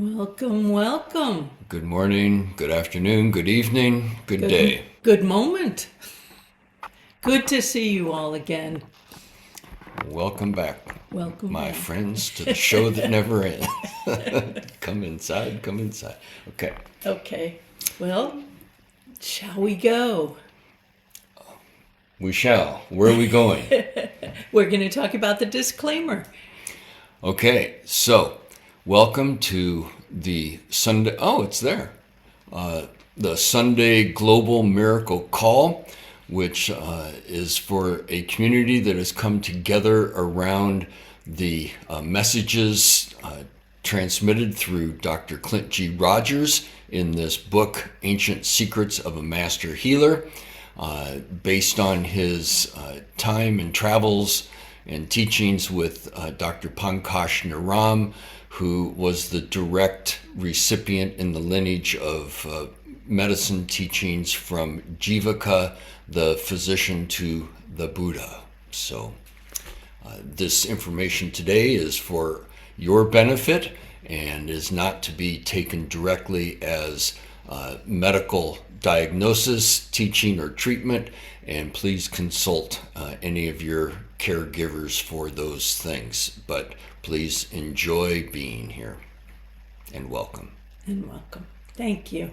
Welcome, welcome. Good morning, good afternoon, good evening, good day. Good moment. Good to see you all again. Welcome back, Welcome my back. friends, to the show that never ends. Come inside, come inside. Okay, Okay. Well, shall we go? we shall. Where are we going? We're going to talk about the disclaimer. Okay, so welcome to the Sunday. Oh, it's there. The Sunday Global Miracle Call, which is for a community that has come together around the messages transmitted through Dr. Clint G. Rogers in this book, Ancient Secrets of a Master Healer, based on his time and travels and teachings with Dr. Pankaj Naram, who was the direct recipient in the lineage of medicine teachings from Jivaka, the physician to the Buddha. So this information today is for your benefit and is not to be taken directly as medical diagnosis, teaching, or treatment. And please consult any of your caregivers for those things. But please enjoy being here and welcome. And welcome. Thank you.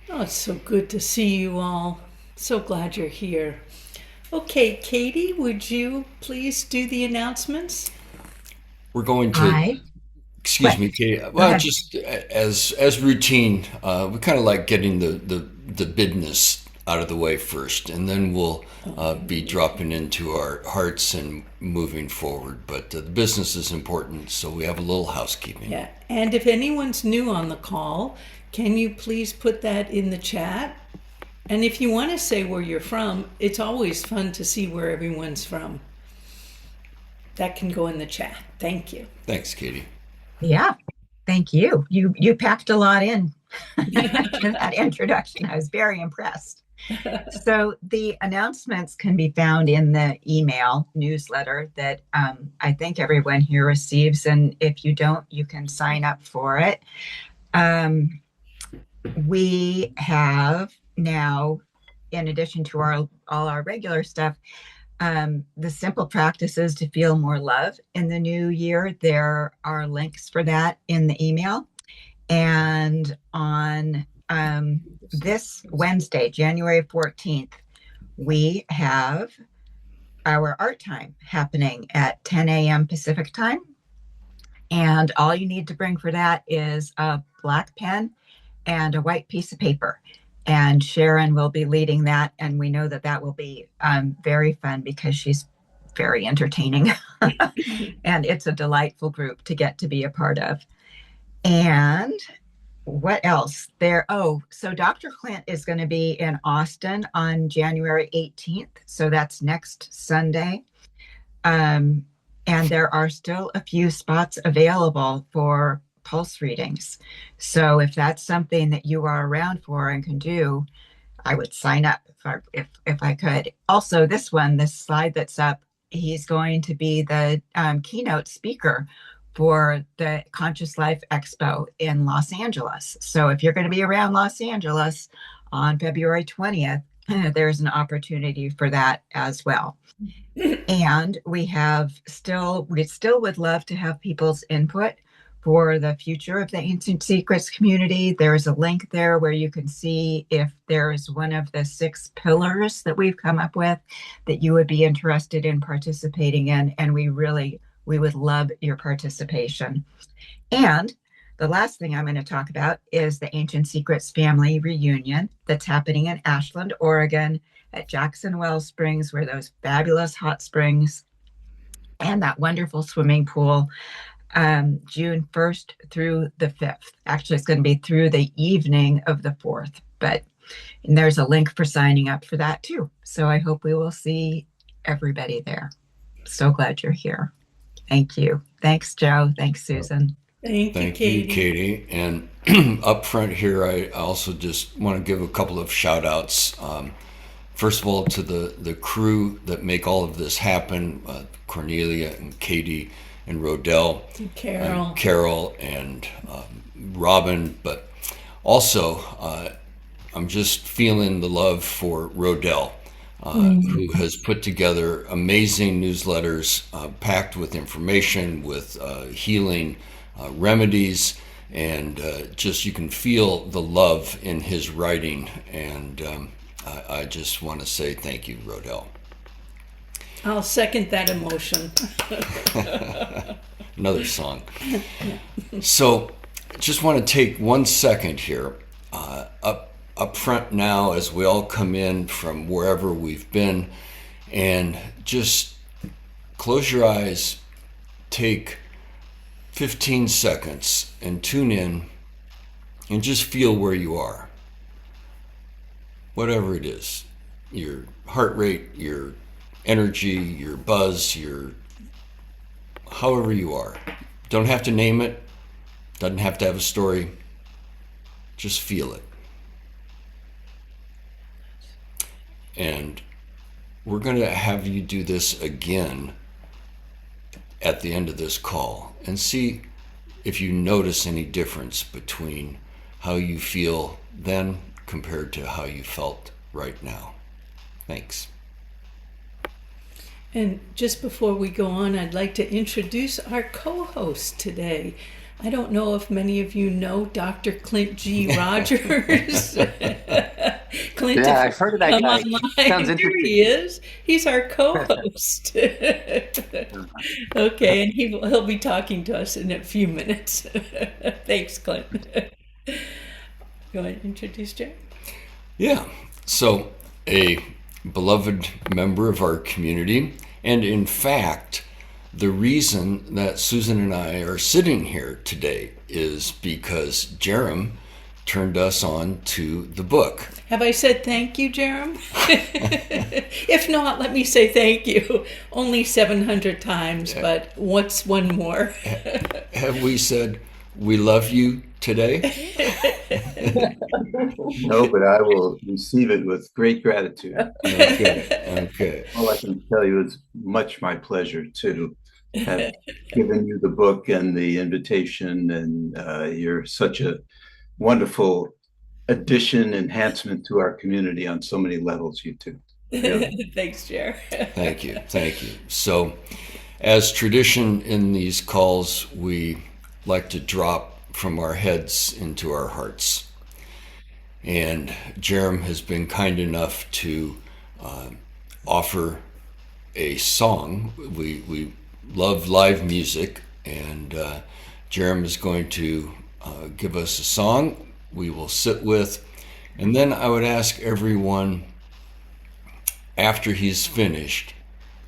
Oh, it's so good to see you all. So glad you're here. Okay, Katie, would you please do the announcements? We're going to, Hi. excuse What? me, Katie. Go Well, ahead. just as routine, we kind of like getting the business out of the way first, and then we'll be dropping into our hearts and moving forward. But the business is important, so we have a little housekeeping. Yeah. And if anyone's new on the call, can you please put that in the chat? And if you want to say where you're from, it's always fun to see where everyone's from. That can go in the chat. Thank you. Thanks, Katie. Yeah. Thank you. You packed a lot in in that introduction. I was very impressed. So the announcements can be found in the email newsletter that I think everyone here receives. And if you don't, you can sign up for it. Um, we have now, in addition to all our regular stuff, the simple practices to feel more love in the new year. There are links for that in the email. And on this Wednesday, January 14th, we have our art time happening at 10 a.m. Pacific time. And all you need to bring for that is a black pen and a white piece of paper. And Sharon will be leading that. And we know that that will be very fun because she's very entertaining. And it's a delightful group to get to be a part of. And what else there? Oh, so Dr. Clint is going to be in Austin on January 18th. So that's next Sunday. And there are still a few spots available for pulse readings. So if that's something that you are around for and can do, I would sign up if I could. Also, this slide that's up, he's going to be the keynote speaker for the Conscious Life Expo in Los Angeles. So if you're going to be around Los Angeles on February 20th, there's an opportunity for that as well. And we still would love to have people's input for the future of the Ancient Secrets community. There's a link there where you can see if there's one of the 6 pillars that we've come up with that you would be interested in participating in. And we would love your participation. And the last thing I'm going to talk about is the Ancient Secrets family reunion that's happening in Ashland, Oregon at Jackson Well Springs, where those fabulous hot springs and that wonderful swimming pool, June 1st through the 5th. Actually, it's going to be through the evening of the 4th, and there's a link for signing up for that too. So I hope we will see everybody there. So glad you're here. Thank you. Thanks, Joe. Thanks, Susan. Thank you, Katie. And up front here, I also just want to give a couple of shout outs. First of all, to the crew that make all of this happen, Cornelia and Katie and Rodell, Carol, and Robin. But also, I'm just feeling the love for Rodell, who has put together amazing newsletters packed with information, with healing remedies, and just you can feel the love in his writing. And I just want to say thank you, Rodell. I'll second that emotion. Another song. So, just want to take 1 second here, up front now, as we all come in from wherever we've been, and just close your eyes, take 15 seconds, and tune in, and just feel where you are. Whatever it is, your heart rate, your energy, your buzz, your however you are. Don't have to name it, doesn't have to have a story, just feel it. And we're going to have you do this again at the end of this call and see if you notice any difference between how you feel then compared to how you felt right now. Thanks. And just before we go on, I'd like to introduce our co-host today. I don't know if many of you know Dr. Clint G. Rogers. Clint, yeah, I've heard of that guy. Sounds Here interesting. he is. He's our co-host. Okay, and he'll be talking to us in a few minutes. Thanks, Clint. You want to introduce Jerry? Yeah. So, a beloved member of our community, and in fact, the reason that Susan and I are sitting here today is because Jerem turned us on to the book. Have I said thank you, Jerem? If not, let me say thank you. Only 700 times, but what's one more? Have we said we love you today? No, but I will receive it with great gratitude. Okay. All I can tell you is much my pleasure to have given you the book and the invitation, and you're such a wonderful addition, enhancement to our community on so many levels, you two. Really. Thanks, Jer. Thank you. So, as tradition in these calls, we like to drop from our heads into our hearts. And Jerem has been kind enough to offer a song. We love live music, and Jerem is going to give us a song we will sit with. And then I would ask everyone, after he's finished,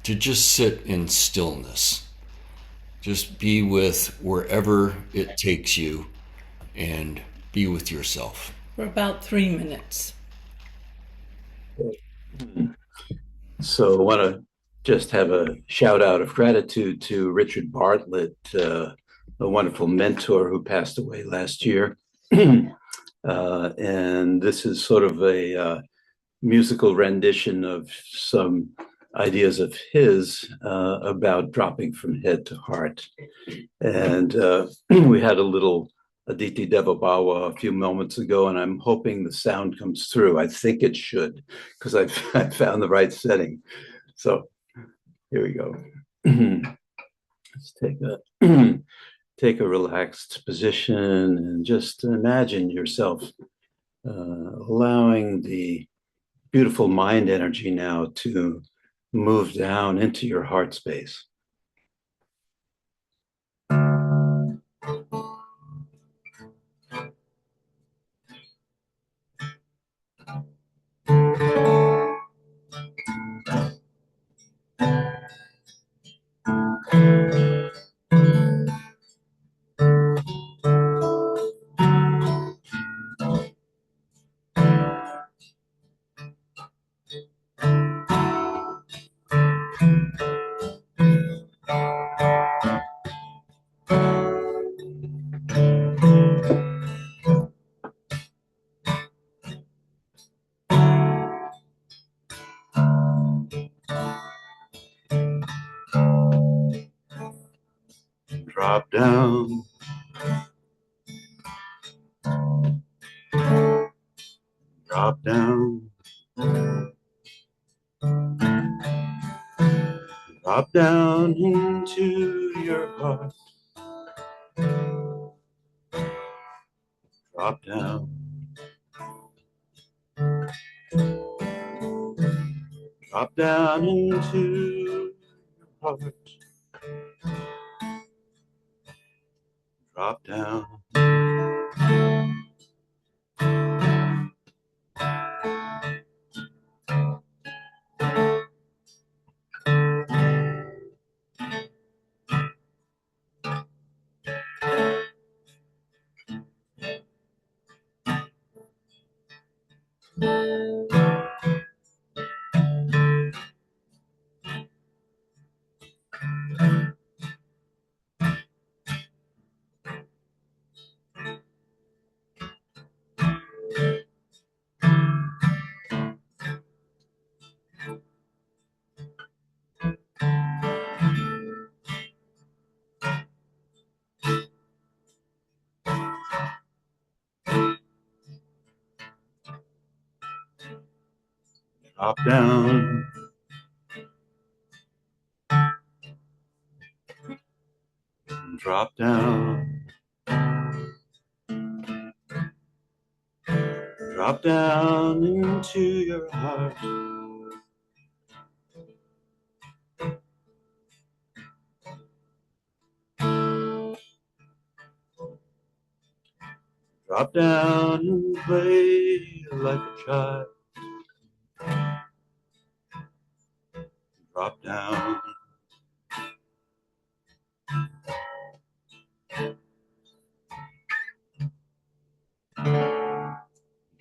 to just sit in stillness. Just be with wherever it takes you and be with yourself. For about 3 minutes. So I want to just have a shout out of gratitude to Richard Bartlett, a wonderful mentor who passed away last year. And this is sort of a musical rendition of some ideas of his about dropping from head to heart. And we had a little Aditi Devabhawa a few moments ago, and I'm hoping the sound comes through. I think it should, because I found the right setting. So here we go. Let's take a relaxed position and just imagine yourself allowing the beautiful mind energy now to move down into your heart space. Drop down. Drop down into your heart. Drop down. Drop down into your heart. Drop down. Drop down. Drop down. Drop down into your heart. Drop down and play like a child. Drop down.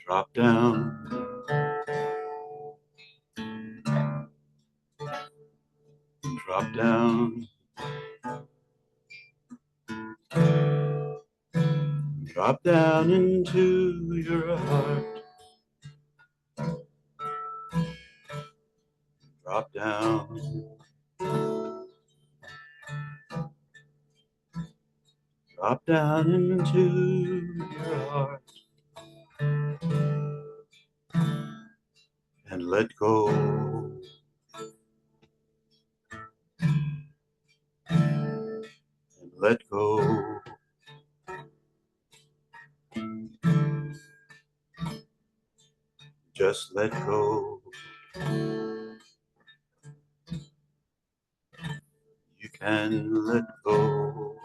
Drop down. Drop down. Drop down into your heart. Drop down. Drop down into your heart. And let go. And let go. Just let go. You can let go.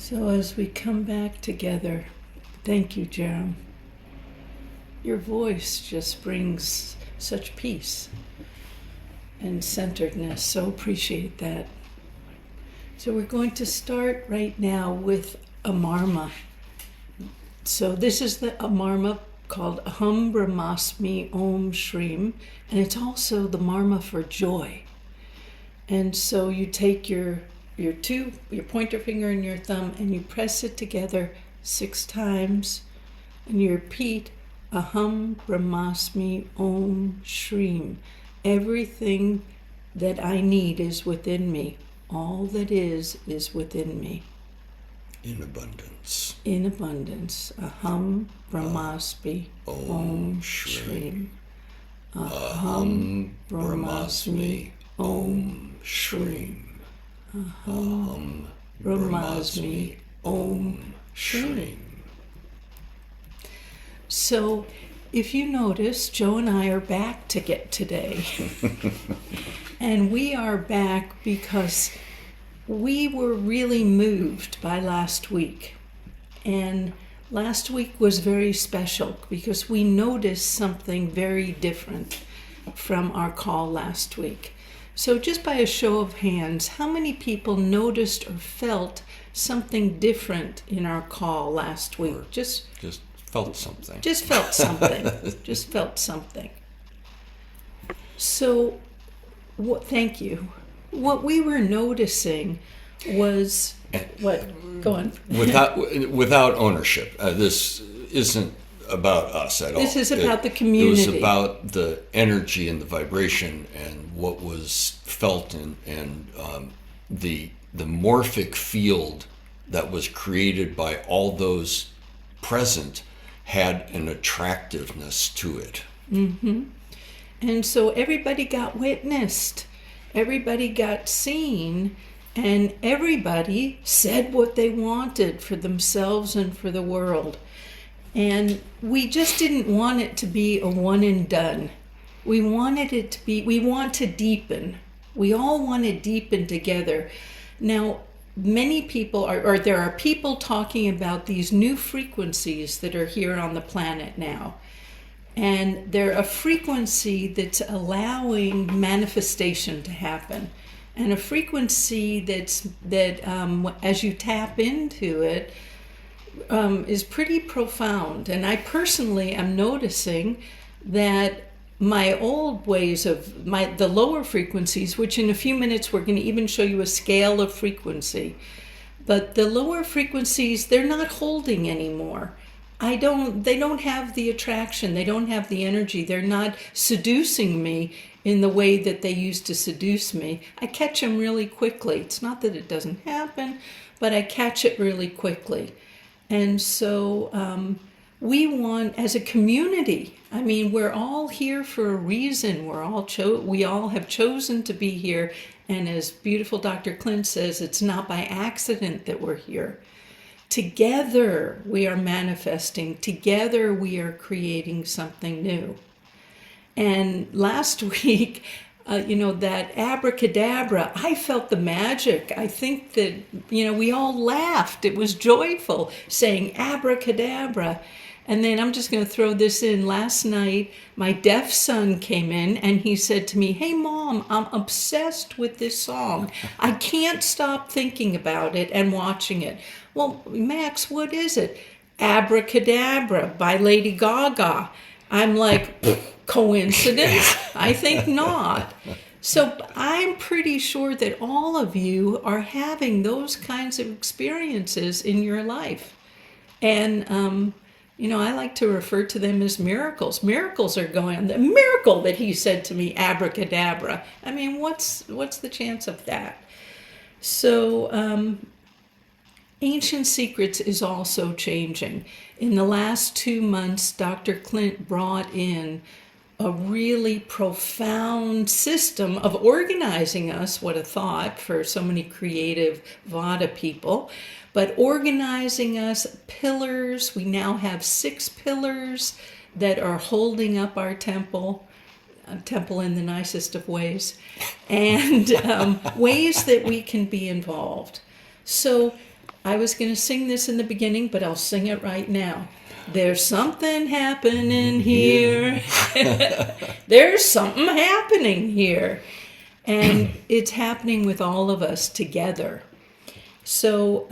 So as we come back together, thank you, Jerem. Your voice just brings such peace and centeredness. So appreciate that. So we're going to start right now with a marma. So this is the marma called Aham Brahmasmi Om Shrim, and it's also the marma for joy. And so you take your pointer finger and your thumb, and you press it together 6 times, and you repeat Aham Brahmasmi Om Shrim. Everything that I need is within me. All that is within me. In abundance. In abundance. Aham Brahmasmi Om Shrim. Aham Brahmasmi Om Shrim. Aham Brahmasmi Om Shrim. So, if you notice, Joe and I are back today. And we are back because we were really moved by last week. And last week was very special because we noticed something very different from our call last week. So just by a show of hands, how many people noticed or felt something different in our call last week? Or just felt something. Just felt something. Just felt something. So, thank you. What we were noticing was what? Go on. Without ownership. This isn't about us at all. This is about the community. It was about the energy and the vibration and what was felt and the morphic field that was created by all those present had an attractiveness to it. Mm-hmm. And so everybody got witnessed. Everybody got seen. And everybody said what they wanted for themselves and for the world. And we just didn't want it to be a one and done. We wanted it to be, we want to deepen. We all want to deepen together. Now, many people or there are people talking about these new frequencies that are here on the planet now. And they're a frequency that's allowing manifestation to happen. And a frequency that as you tap into it, is pretty profound. And I personally am noticing that my old ways of the lower frequencies, which in a few minutes we're going to even show you a scale of frequency, but the lower frequencies, they're not holding anymore. They don't have the attraction, they don't have the energy, they're not seducing me in the way that they used to seduce me. I catch them really quickly. It's not that it doesn't happen, but I catch it really quickly. And so we want, as a community, I mean, we're all here for a reason. We all have chosen to be here. And as beautiful Dr. Clint says, it's not by accident that we're here. Together we are manifesting. Together we are creating something new. And last week, that abracadabra, I felt the magic. I think that, we all laughed. It was joyful saying abracadabra. And then I'm just going to throw this in. Last night, my deaf son came in and he said to me, "Hey, Mom, I'm obsessed with this song. I can't stop thinking about it and watching it." Well, Max, what is it? Abracadabra by Lady Gaga. I'm like, coincidence? I think not. So I'm pretty sure that all of you are having those kinds of experiences in your life. And, I like to refer to them as miracles. Miracles are going on. The miracle that he said to me, abracadabra. I mean, what's the chance of that? So Ancient Secrets is also changing. In the last 2 months, Dr. Clint brought in a really profound system of organizing us. What a thought for so many creative Vada people. But organizing us, pillars. We now have 6 pillars that are holding up our temple. Temple in the nicest of ways. And ways that we can be involved. So I was going to sing this in the beginning, but I'll sing it right now. There's something happening here. There's something happening here. And it's happening with all of us together. So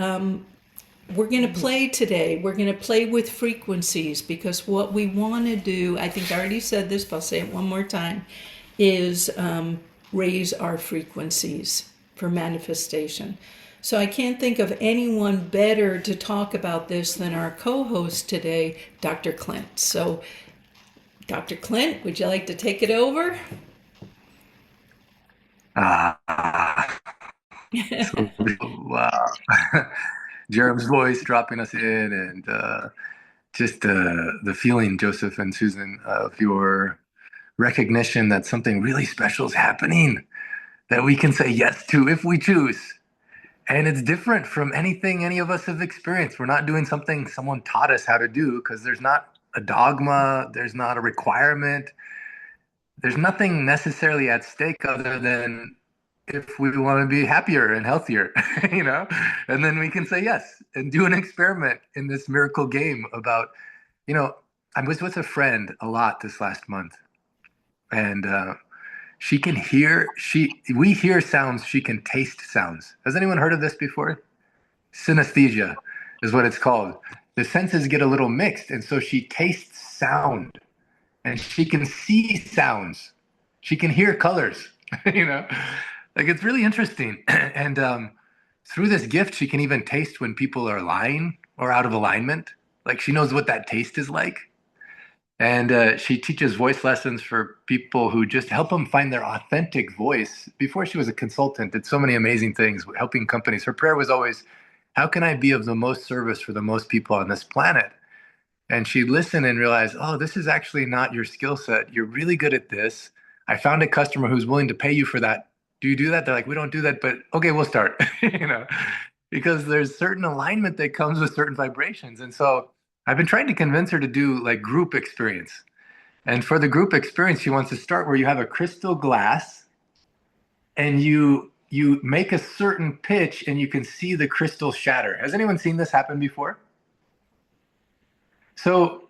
we're going to play today. We're going to play with frequencies, because what we want to do, I think I already said this, but I'll say it one more time, is raise our frequencies for manifestation. So I can't think of anyone better to talk about this than our co-host today, Dr. Clint. So, Dr. Clint, would you like to take it over? Wow. Jerem's voice dropping us in, and just the feeling, Joseph and Susan, of your recognition that something really special is happening that we can say yes to if we choose. And it's different from anything any of us have experienced. We're not doing something someone taught us how to do, because there's not a dogma, there's not a requirement, there's nothing necessarily at stake other than if we want to be happier and healthier, you know, and then we can say yes and do an experiment in this miracle game about, you know, I was with a friend a lot this last month, and she can hear, we hear sounds, she can taste sounds. Has anyone heard of this before? Synesthesia is what it's called. The senses get a little mixed, and so she tastes sound, and she can see sounds. She can hear colors, you know? Like, it's really interesting. And through this gift, she can even taste when people are lying or out of alignment. Like, she knows what that taste is like. And she teaches voice lessons for people who just help them find their authentic voice. Before she was a consultant, did so many amazing things, helping companies. Her prayer was always, how can I be of the most service for the most people on this planet? And she'd listen and realize, oh, this is actually not your skill set. You're really good at this. I found a customer who's willing to pay you for that. Do you do that? They're like, we don't do that, but okay, we'll start, you know, because there's certain alignment that comes with certain vibrations. And so I've been trying to convince her to do like group experience. And for the group experience, she wants to start where you have a crystal glass and you make a certain pitch and you can see the crystal shatter. Has anyone seen this happen before? So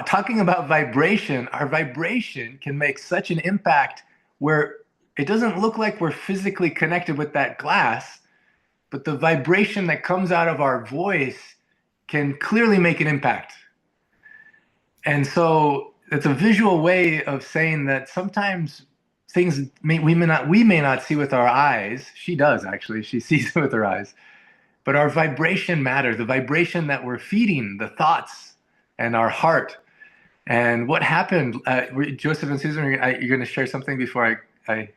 talking about vibration, our vibration can make such an impact where it doesn't look like we're physically connected with that glass, but the vibration that comes out of our voice can clearly make an impact. And so it's a visual way of saying that sometimes things we may not see with our eyes. She does, actually. She sees it with her eyes. But our vibration matters, the vibration that we're feeding, the thoughts and our heart. And what happened, Joseph and Susan, you're going to share something before I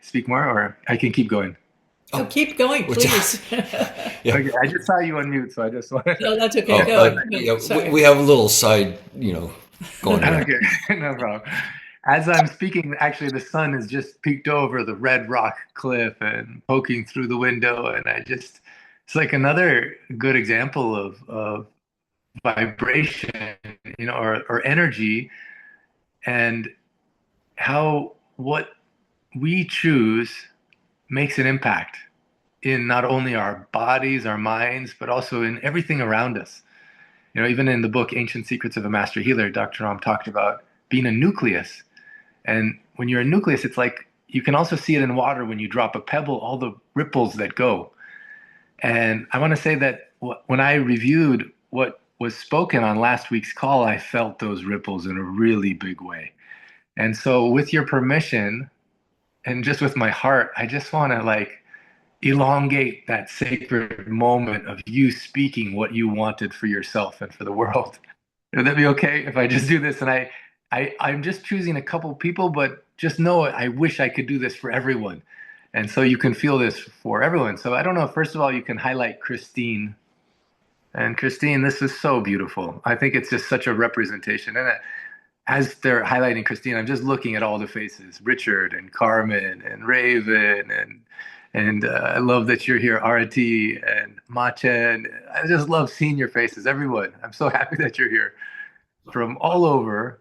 speak more, or I can keep going? Oh, keep going, please. Yeah. Okay, I just saw you on mute, so I just wanted to... No, that's okay. Go. Yeah, we have a little side, going on. Okay, no problem. As I'm speaking, actually, the sun has just peeked over the red rock cliff and poking through the window, and it's like another good example of vibration, or energy, and how what we choose makes an impact in not only our bodies, our minds, but also in everything around us. Even in the book Ancient Secrets of a Master Healer, Dr. Ram talked about being a nucleus. And when you're a nucleus, it's like you can also see it in water. When you drop a pebble, all the ripples that go. And I want to say that when I reviewed what was spoken on last week's call, I felt those ripples in a really big way. And so with your permission, and just with my heart, I just want to elongate that sacred moment of you speaking what you wanted for yourself and for the world. Would that be okay if I just do this? And I'm just choosing a couple people, but just know I wish I could do this for everyone. And so you can feel this for everyone. So I don't know, first of all, you can highlight Christine. And Christine, this is so beautiful. I think it's just such a representation. And as they're highlighting Christine, I'm just looking at all the faces, Richard and Carmen and Raven, and I love that you're here, Arati and Machen. I just love seeing your faces, everyone. I'm so happy that you're here from all over.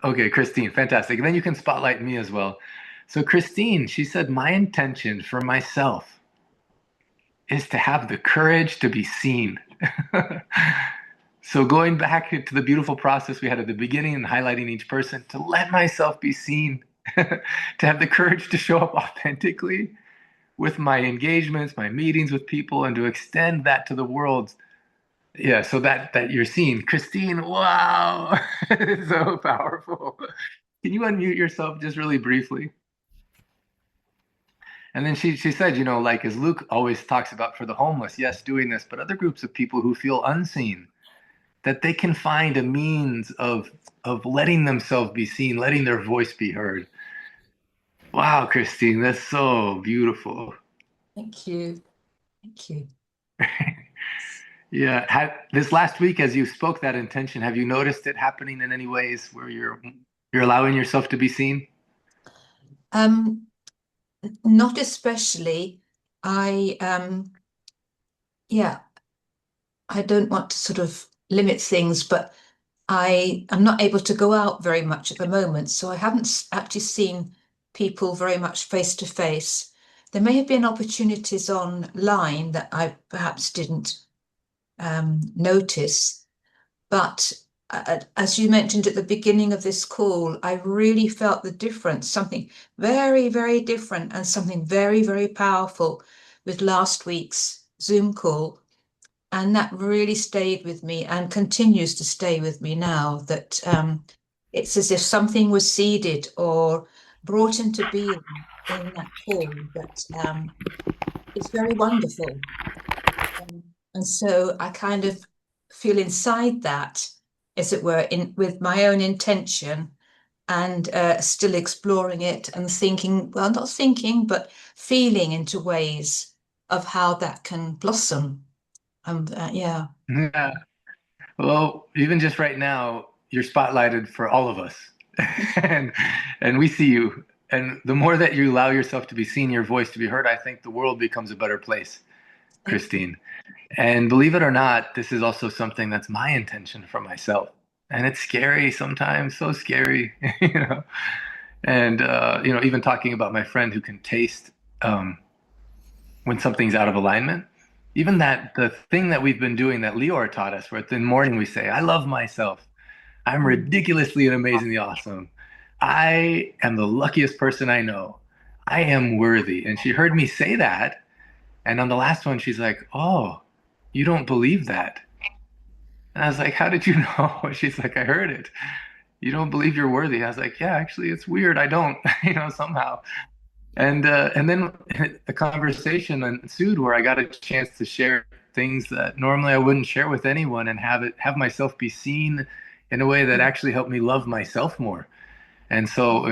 Okay, Christine, fantastic. And then you can spotlight me as well. So Christine, she said, my intention for myself is to have the courage to be seen. So going back to the beautiful process we had at the beginning and highlighting each person, to let myself be seen, to have the courage to show up authentically with my engagements, my meetings with people, and to extend that to the world. Yeah, so that you're seen. Christine, wow, it's so powerful. Can you unmute yourself just really briefly? And then she said, like as Luke always talks about for the homeless, yes, doing this, but other groups of people who feel unseen, that they can find a means of letting themselves be seen, letting their voice be heard. Wow, Christine, that's so beautiful. Thank you. Thank you. Yeah. This last week, as you spoke that intention, have you noticed it happening in any ways where you're allowing yourself to be seen? Not especially. I I don't want to sort of limit things, but I am not able to go out very much at the moment, so I haven't actually seen people very much face to face. There may have been opportunities online that I perhaps didn't notice, but as you mentioned at the beginning of this call, I really felt the difference, something very, very different and something very, very powerful with last week's Zoom call. And that really stayed with me and continues to stay with me now, that it's as if something was seeded or brought into being in that call that it's very wonderful. And so I kind of feel inside that, as it were, with my own intention and still exploring it and thinking, well, not thinking, but feeling into ways of how that can blossom. Yeah. Yeah. Well, even just right now, you're spotlighted for all of us, and we see you. And the more that you allow yourself to be seen, your voice to be heard, I think the world becomes a better place, Christine. And believe it or not, this is also something that's my intention for myself. And it's scary sometimes, so scary, And even talking about my friend who can taste when something's out of alignment. Even the thing that we've been doing that Leor taught us, where in the morning we say, I love myself. I'm ridiculously and amazingly awesome. I am the luckiest person I know. I am worthy. And she heard me say that. And on the last one, she's like, oh, you don't believe that. And I was like, how did you know? She's like, I heard it. You don't believe you're worthy. I was like, yeah, actually, it's weird. I don't, somehow. And then the conversation ensued where I got a chance to share things that normally I wouldn't share with anyone and have myself be seen in a way that actually helped me love myself more. And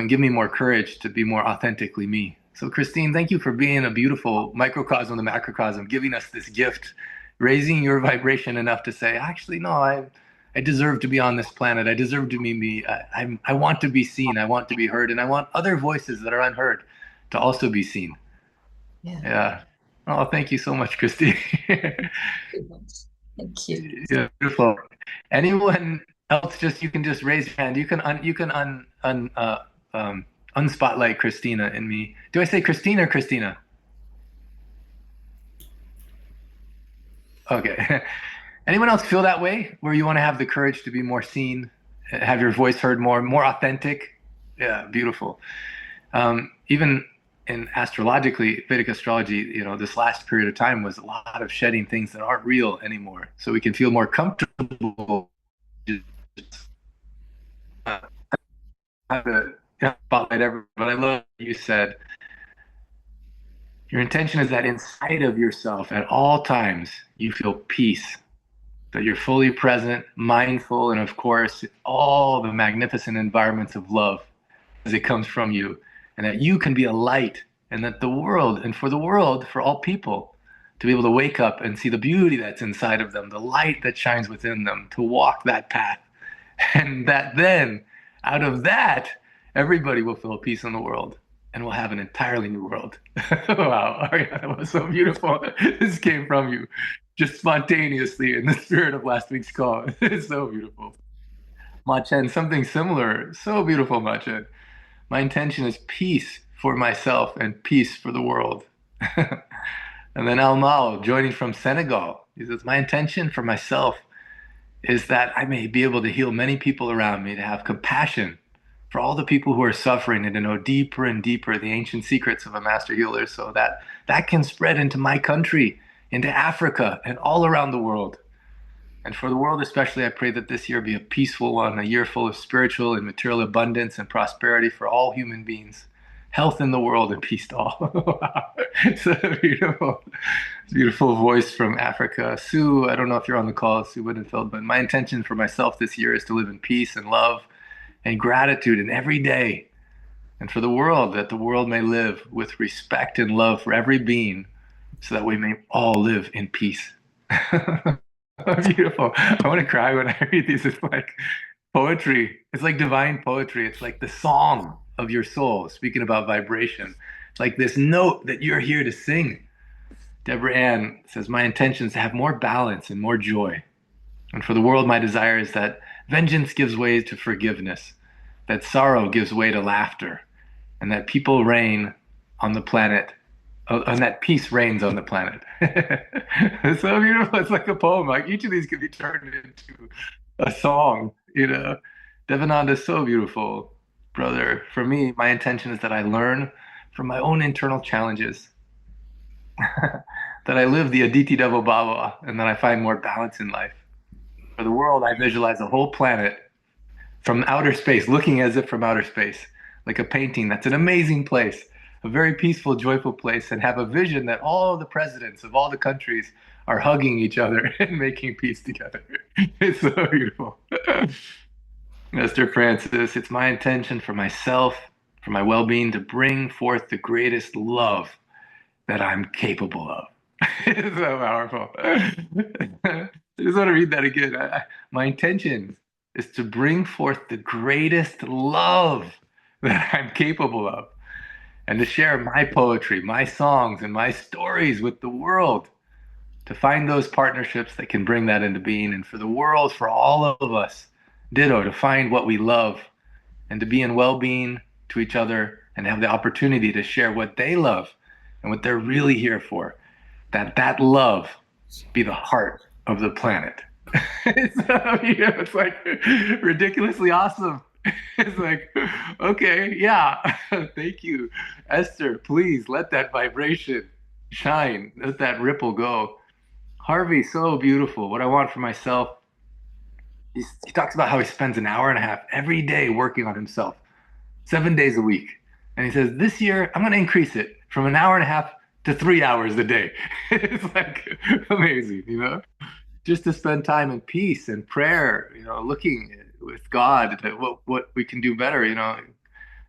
give me more courage to be more authentically me. So Christine, thank you for being a beautiful microcosm of the macrocosm, giving us this gift, raising your vibration enough to say, actually, no, I deserve to be on this planet. I deserve to be me. I want to be seen. I want to be heard. And I want other voices that are unheard to also be seen. Yeah. Oh, thank you so much, Christine. Thank you. Yeah, beautiful. Anyone else? You can just raise your hand. You can unspotlight Christina and me. Do I say Christine or Christina? Okay. Anyone else feel that way, where you want to have the courage to be more seen, have your voice heard more authentic? Yeah, beautiful. Even in astrologically, Vedic astrology, this last period of time was a lot of shedding things that aren't real anymore, so we can feel more comfortable. Spotlight everyone, but I love what you said. Your intention is that inside of yourself, at all times, you feel peace, that you're fully present, mindful, and of course, all the magnificent environments of love as it comes from you. And that you can be a light, and that the world, for all people, to be able to wake up and see the beauty that's inside of them, the light that shines within them, to walk that path. And that then, out of that, everybody will feel peace in the world, and we'll have an entirely new world. Wow, Ariana, that was so beautiful. This came from you, just spontaneously in the spirit of last week's call. It's so beautiful. Ma-Chen, something similar. So beautiful, Ma-Chen. My intention is peace for myself and peace for the world. And then Almal, joining from Senegal. He says, my intention for myself is that I may be able to heal many people around me, to have compassion for all the people who are suffering, and to know deeper and deeper the ancient secrets of a master healer, so that that can spread into my country, into Africa, and all around the world. And for the world especially, I pray that this year be a peaceful one, a year full of spiritual and material abundance and prosperity for all human beings, health in the world, and peace to all. Wow. It's a beautiful, beautiful voice from Africa. Sue, I don't know if you're on the call, Sue Wittenfeld, but my intention for myself this year is to live in peace and love and gratitude in every day. And for the world, that the world may live with respect and love for every being, so that we may all live in peace. Beautiful. I want to cry when I read these. It's like poetry. It's like divine poetry. It's like the song of your soul, speaking about vibration. It's like this note that you're here to sing. Deborah Ann says, my intention is to have more balance and more joy. And for the world, my desire is that vengeance gives way to forgiveness, that sorrow gives way to laughter, and that people reign on the planet, and that peace reigns on the planet. It's so beautiful. It's like a poem. Like each of these could be turned into a song, you know. Devananda is so beautiful, brother. For me, my intention is that I learn from my own internal challenges, that I live the Aditi Devo Bhava, and that I find more balance in life. For the world, I visualize a whole planet from outer space, looking as if from outer space, like a painting. That's an amazing place, a very peaceful, joyful place, and have a vision that all the presidents of all the countries are hugging each other and making peace together. It's so beautiful. Mr. Francis, it's my intention for myself, for my well-being, to bring forth the greatest love that I'm capable of. It's so powerful. I just want to read that again. My intention is to bring forth the greatest love that I'm capable of, and to share my poetry, my songs, and my stories with the world, to find those partnerships that can bring that into being. And for the world, for all of us, ditto, to find what we love and to be in well-being to each other and have the opportunity to share what they love and what they're really here for, that love be the heart of the planet. It's like ridiculously awesome. It's like, okay, yeah, thank you. Esther, please let that vibration shine. Let that ripple go. Harvey, so beautiful. What I want for myself, he talks about how he spends an hour and a half every day working on himself, 7 days a week. And he says, this year, I'm going to increase it from an hour and a half to 3 hours a day. It's like amazing, you know? Just to spend time in peace and prayer, you know, looking with God at what we can do better, you know.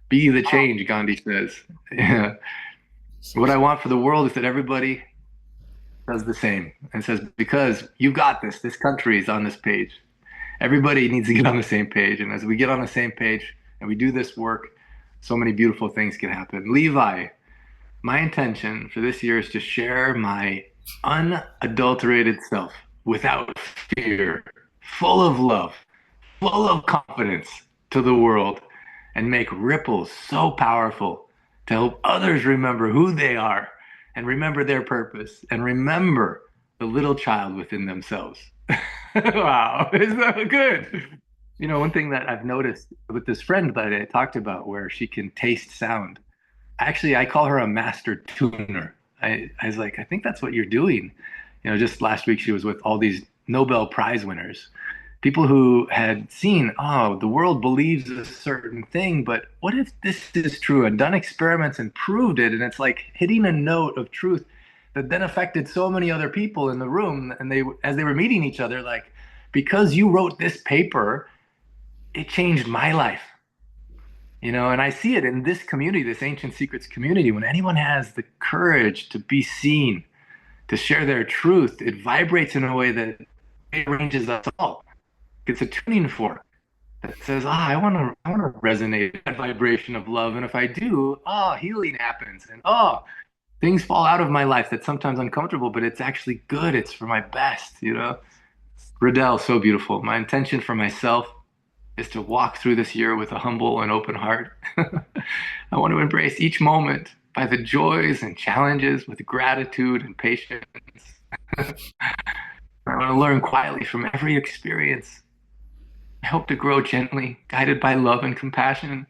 Be the change, Gandhi says. Yeah. What I want for the world is that everybody does the same and says, because you got this. This country is on this page. Everybody needs to get on the same page. And as we get on the same page and we do this work, so many beautiful things can happen. Levi, my intention for this year is to share my unadulterated self without fear, full of love, full of confidence to the world, and make ripples so powerful to help others remember who they are and remember their purpose and remember the little child within themselves. Wow, it's so good. You know, one thing that I've noticed with this friend that I talked about, where she can taste sound. Actually, I call her a master tuner. I was like, I think that's what you're doing. You know, just last week she was with all these Nobel Prize winners, people who had seen, oh, the world believes a certain thing, but what if this is true, and done experiments and proved it? And it's like hitting a note of truth that then affected so many other people in the room. And they, as they were meeting each other, like, because you wrote this paper, it changed my life. You know, and I see it in this community, this Ancient Secrets community. When anyone has the courage to be seen, to share their truth, it vibrates in a way that rearranges us all. It's a tuning fork that says, I want to resonate that vibration of love. And if I do, healing happens. And things fall out of my life that's sometimes uncomfortable, but it's actually good. It's for my best, you know. Riddell, so beautiful. My intention for myself is to walk through this year with a humble and open heart. I want to embrace each moment by the joys and challenges with gratitude and patience. I want to learn quietly from every experience. I hope to grow gently, guided by love and compassion,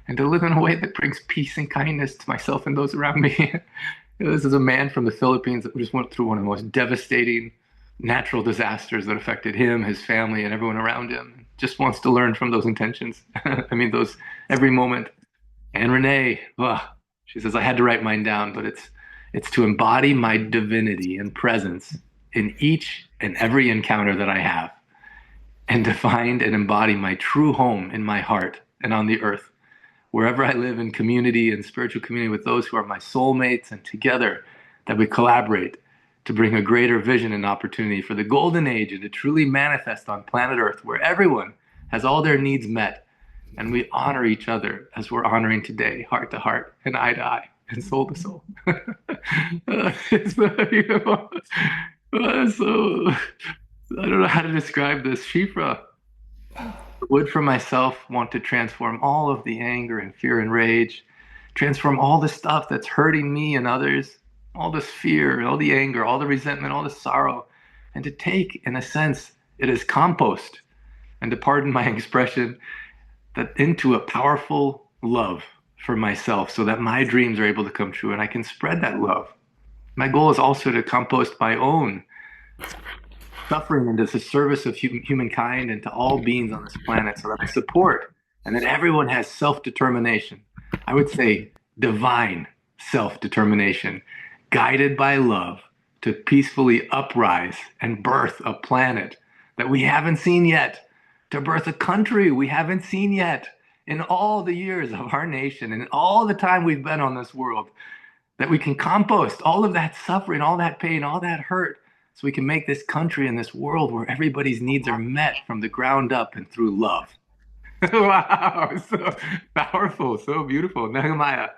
and to live in a way that brings peace and kindness to myself and those around me. This is a man from the Philippines that just went through one of the most devastating natural disasters that affected him, his family, and everyone around him. Just wants to learn from those intentions. I mean, those every moment. And Renee, she says, I had to write mine down, but it's to embody my divinity and presence in each and every encounter that I have, and to find and embody my true home in my heart and on the earth, wherever I live in community and spiritual community with those who are my soulmates, and together that we collaborate to bring a greater vision and opportunity for the golden age and to truly manifest on planet Earth, where everyone has all their needs met, and we honor each other as we're honoring today, heart to heart and eye to eye and soul to soul. So I don't know how to describe this. Shifra, would for myself want to transform all of the anger and fear and rage, transform all the stuff that's hurting me and others, all this fear, all the anger, all the resentment, all the sorrow, and to take, in a sense, it as compost, and to pardon my expression, that into a powerful love for myself, so that my dreams are able to come true and I can spread that love. My goal is also to compost my own suffering into the service of humankind and to all beings on this planet, so that I support and that everyone has self-determination. I would say divine self-determination, guided by love, to peacefully uprise and birth a planet that we haven't seen yet, to birth a country we haven't seen yet in all the years of our nation and all the time we've been on this world, that we can compost all of that suffering, all that pain, all that hurt, so we can make this country and this world where everybody's needs are met from the ground up and through love. Wow, so powerful, so beautiful. Nehemiah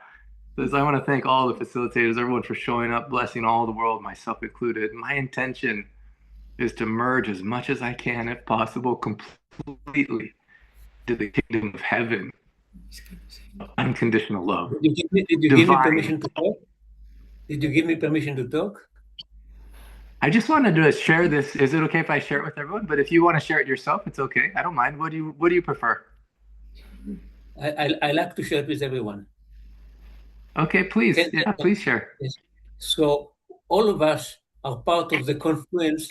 says, I want to thank all the facilitators, everyone for showing up, blessing all the world, myself included. My intention is to merge as much as I can, if possible, completely to the kingdom of heaven, unconditional love. Did you give me permission to talk? Did you give me permission to talk? I just wanted to share this. Is it okay if I share it with everyone? But if you want to share it yourself, it's okay. I don't mind. What do you prefer? I like to share it with everyone. Okay, please. Yeah, please share. Yes. So all of us are part of the confluence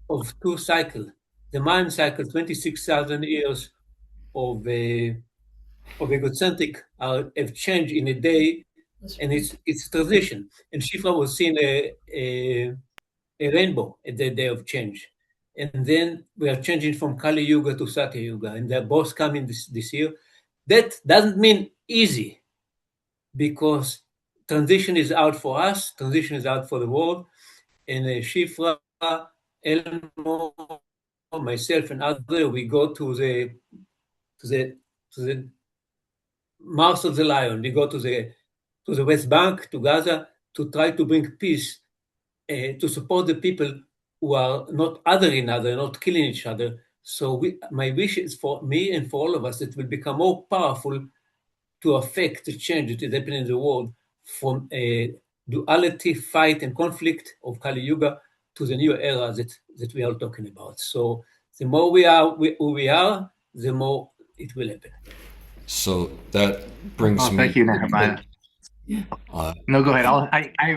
of two cycles. The Mayan cycle, 26,000 years of egocentric have changed in a day, and it's transition. And Shifra was seeing a rainbow at the day of change. And then we are changing from Kali Yuga to Satya Yuga, and they're both coming this year. That doesn't mean easy, because transition is out for us, transition is out for the world. And Shifra, Elmo, myself, and others, we go to the mouth of the lion. We go to the West Bank, to Gaza, to try to bring peace, to support the people who are not othering other, not killing each other. So my wish is for me and for all of us that it will become more powerful to affect the change that is happening in the world, from duality, fight, and conflict of Kali Yuga to the new era that we are talking about. So the more we are who we are, the more it will happen. So that brings me. Thank you, Nehemiah. No, go ahead.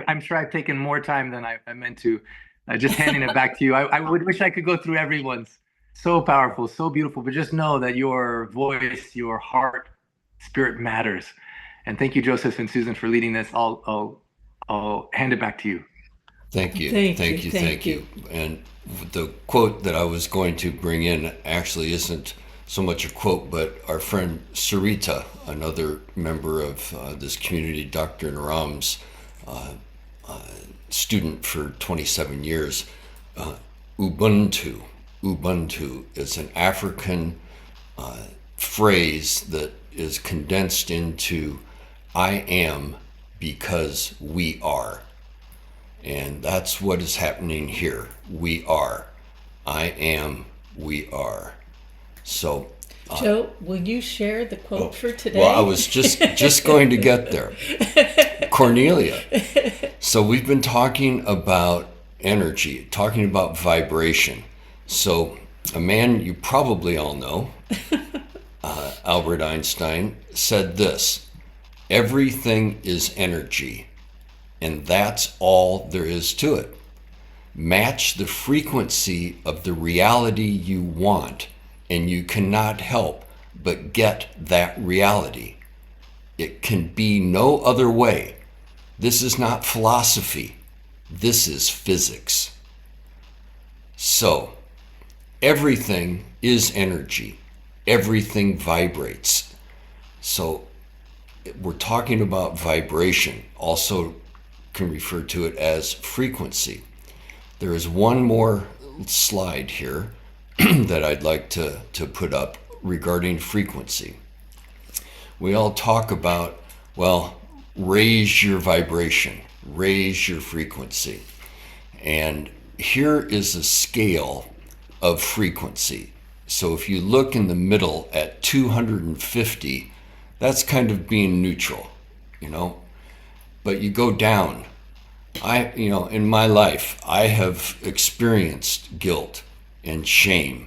I'm sure I've taken more time than I meant to. Just handing it back to you. I would wish I could go through everyone's. So powerful, so beautiful. But just know that your voice, your heart, spirit matters. And thank you, Joseph and Susan, for leading this. I'll hand it back to you. Thank you. Thank you. And the quote that I was going to bring in actually isn't so much a quote, but our friend Sarita, another member of this community, Dr. Naram's student for 27 years, Ubuntu is an African phrase that is condensed into I am because we are. And that's what is happening here. We are. I am, we are. So Joe, will you share the quote for today? Well, I was just going to get there. Cornelia. So we've been talking about energy, talking about vibration. So a man you probably all know, Albert Einstein, said this: everything is energy, and that's all there is to it. Match the frequency of the reality you want, and you cannot help but get that reality. It can be no other way. This is not philosophy. This is physics. So, everything is energy. Everything vibrates. So, we're talking about vibration. Also can refer to it as frequency. There is one more slide here that I'd like to put up regarding frequency. We all talk about, well, raise your vibration, raise your frequency. And here is a scale of frequency. So if you look in the middle at 250, that's kind of being neutral, you know. But you go down. In my life, I have experienced guilt and shame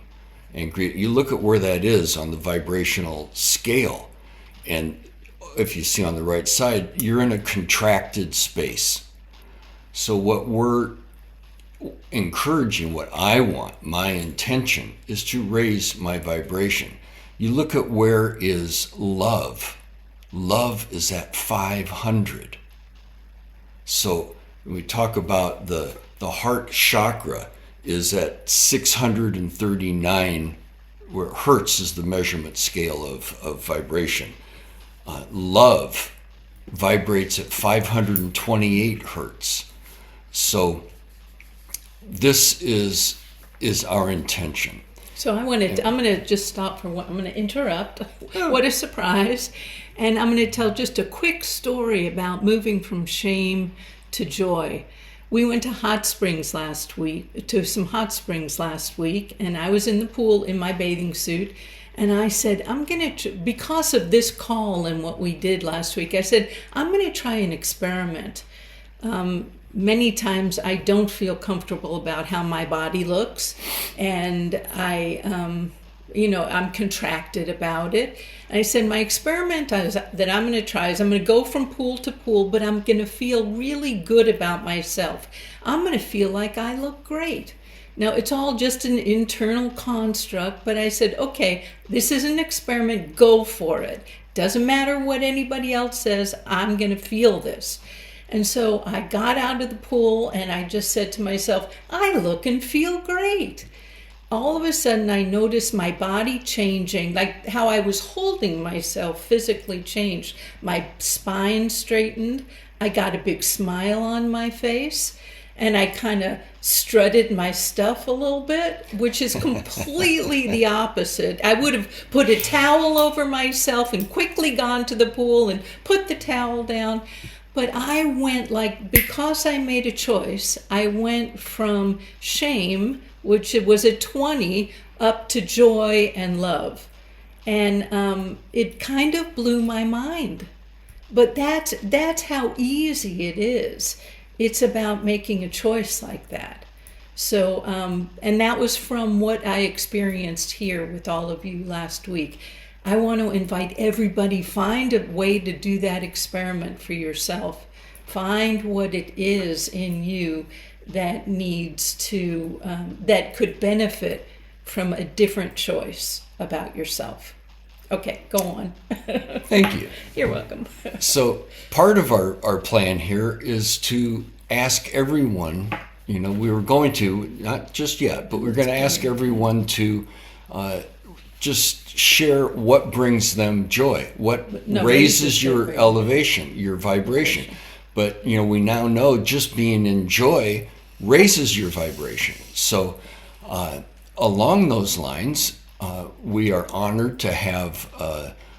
and grief. You look at where that is on the vibrational scale, and if you see on the right side, you're in a contracted space. So what we're encouraging, what I want, my intention, is to raise my vibration. You look at where is love. Love is at 500. So we talk about the heart chakra is at 639, where hertz is the measurement scale of vibration. Love vibrates at 528 hertz. So this is our intention. So I'm going to just stop for one. I'm going to interrupt. What a surprise. And I'm going to tell just a quick story about moving from shame to joy. We went to some hot springs last week, and I was in the pool in my bathing suit, and I said, because of this call and what we did last week, I said, I'm going to try an experiment. Many times I don't feel comfortable about how my body looks, and I'm contracted about it. And I said, my experiment that I'm going to try is I'm going to go from pool to pool, but I'm going to feel really good about myself. I'm going to feel like I look great. Now, it's all just an internal construct, but I said, okay, this is an experiment, go for it. Doesn't matter what anybody else says, I'm going to feel this. And so I got out of the pool and I just said to myself, I look and feel great. All of a sudden I noticed my body changing, like how I was holding myself physically changed. My spine straightened. I got a big smile on my face, and I kind of strutted my stuff a little bit, which is completely the opposite. I would have put a towel over myself and quickly gone to the pool and put the towel down. But I went, because I made a choice, I went from shame, which it was at 20, up to joy and love. And it kind of blew my mind. But that's how easy it is. It's about making a choice like that. So, and that was from what I experienced here with all of you last week. I want to invite everybody, find a way to do that experiment for yourself. Find what it is in you that needs to, that could benefit from a different choice about yourself. Okay, go on. Thank you. You're welcome. So part of our plan here is to ask everyone, we were going to, not just yet, but we're going to ask everyone to just share what brings them joy, what raises your elevation, your vibration. But, we now know just being in joy raises your vibration. So along those lines, we are honored to have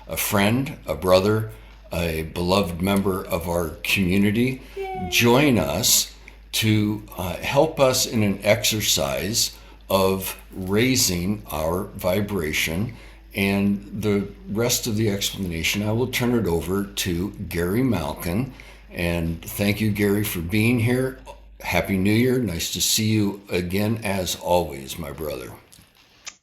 a friend, a brother, a beloved member of our community join us to help us in an exercise of raising our vibration. And the rest of the explanation, I will turn it over to Gary Malkin. And thank you, Gary, for being here. Happy New Year. Nice to see you again, as always, my brother.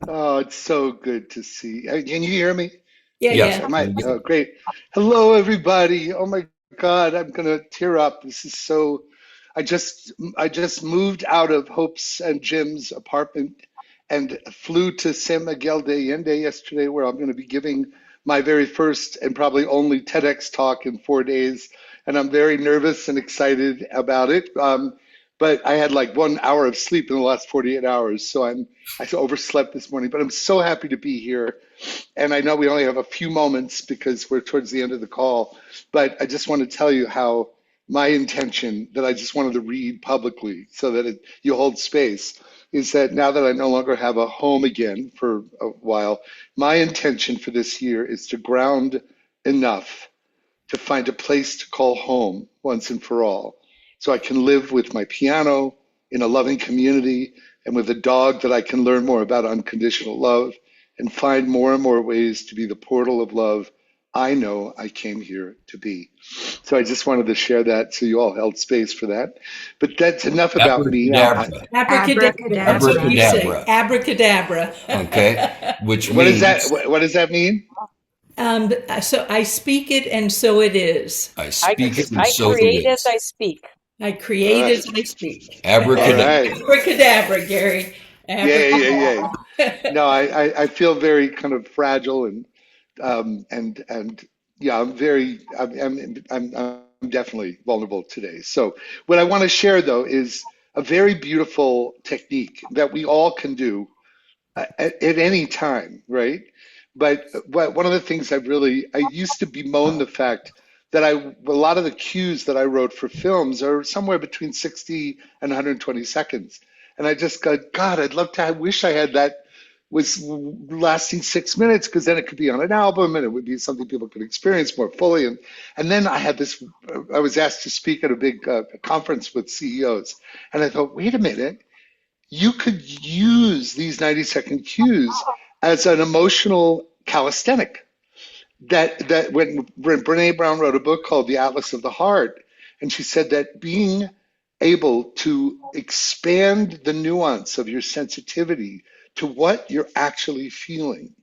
Oh, it's so good to see. Can you hear me? Yeah, Yes. yeah. Am I? Oh, great. Hello, everybody. Oh my God, I'm gonna tear up. This is so. I just moved out of Hope's and Jim's apartment and flew to San Miguel de Allende yesterday, where I'm going to be giving my very first and probably only TEDx talk in 4 days, and I'm very nervous and excited about it. But I had like 1 hour of sleep in the last 48 hours, so I overslept this morning. But I'm so happy to be here. And I know we only have a few moments because we're towards the end of the call, but I just want to tell you how my intention that I just wanted to read publicly so that you hold space is that now that I no longer have a home again for a while, my intention for this year is to ground enough to find a place to call home once and for all. So I can live with my piano in a loving community and with a dog that I can learn more about unconditional love and find more and more ways to be the portal of love I know I came here to be. So I just wanted to share that so you all held space for that. But that's enough about me. Abracadabra. Abracadabra. That's what you say. Abracadabra. Okay. Which What means does that what does that mean? So I speak it, and so it is. I speak it, and I so create it as is. I speak. I create as I speak. All Abracadabra. right. Abracadabra, Gary. Yeah. Abracadabra. No, I feel very kind of fragile and yeah, I'm definitely vulnerable today. So what I want to share though is a very beautiful technique that we all can do at any time, right? But one of the things I used to bemoan the fact that a lot of the cues that I wrote for films are somewhere between 60 and 120 seconds. And I just go, God, I wish I had that was lasting 6 minutes because then it could be on an album and it would be something people could experience more fully. And then I was asked to speak at a big conference with CEOs. And I thought, wait a minute, you could use these 90-second cues as an emotional calisthenic. That when Brene Brown wrote a book called The Atlas of the Heart, and she said that being able to expand the nuance of your sensitivity to what you're actually feeling.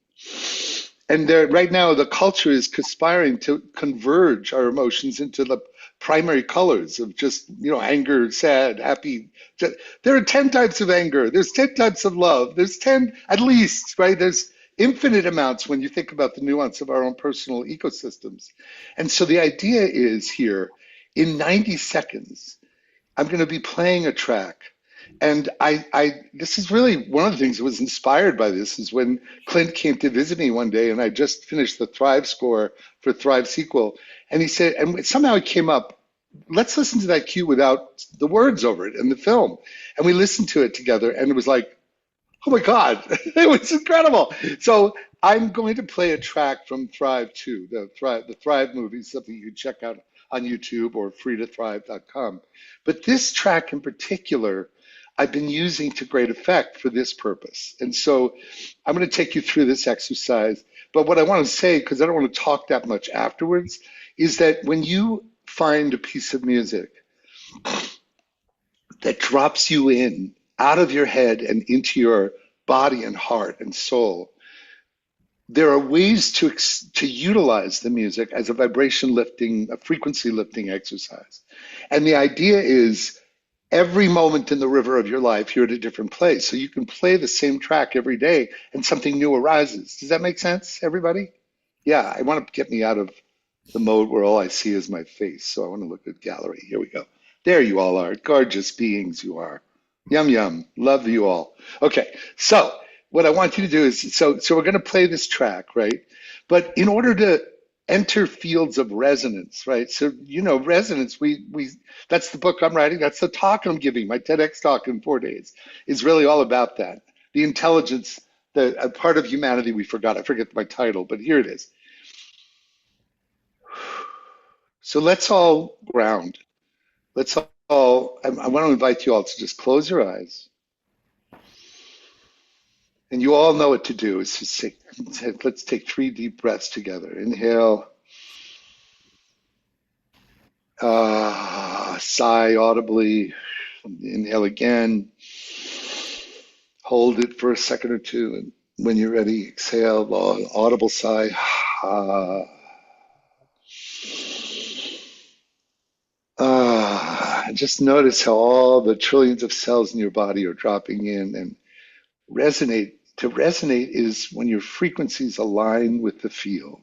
And right now, the culture is conspiring to converge our emotions into the primary colors of just, anger, sad, happy. There are 10 types of anger. There's 10 types of love. There's 10, at least, right? There's infinite amounts when you think about the nuance of our own personal ecosystems. And so the idea is here, in 90 seconds, I'm going to be playing a track. And this is really one of the things that was inspired by this is when Clint came to visit me one day and I just finished the Thrive score for Thrive sequel. And he said, and somehow it came up, let's listen to that cue without the words over it in the film. And we listened to it together and it was like, oh my God, it was incredible. So I'm going to play a track from Thrive 2, the Thrive movie, something you can check out on YouTube or freetothrive.com. But this track in particular, I've been using to great effect for this purpose. And so I'm going to take you through this exercise. But what I want to say, because I don't want to talk that much afterwards, is that when you find a piece of music that drops you in out of your head and into your body and heart and soul, there are ways to utilize the music as a vibration lifting, a frequency lifting exercise. And the idea is every moment in the river of your life, you're at a different place. So you can play the same track every day and something new arises. Does that make sense, everybody? Yeah, I want to get me out of the mode where all I see is my face. So I want to look at gallery. Here we go. There you all are, gorgeous beings you are. Yum, yum. Love you all. Okay, so what I want you to do is, so we're going to play this track, right? But in order to enter fields of resonance, right? So, resonance, that's the book I'm writing. That's the talk I'm giving. My TEDx talk in 4 days is really all about that. The intelligence, a part of humanity we forgot. I forget my title, but here it is. So let's all ground. I want to invite you all to just close your eyes. And you all know what to do. Is just say, let's take 3 deep breaths together. Inhale. Sigh audibly. Inhale again. Hold it for a second or two, and when you're ready, exhale, long, audible sigh. Just notice how all the trillions of cells in your body are dropping in and resonate. To resonate is when your frequencies align with the field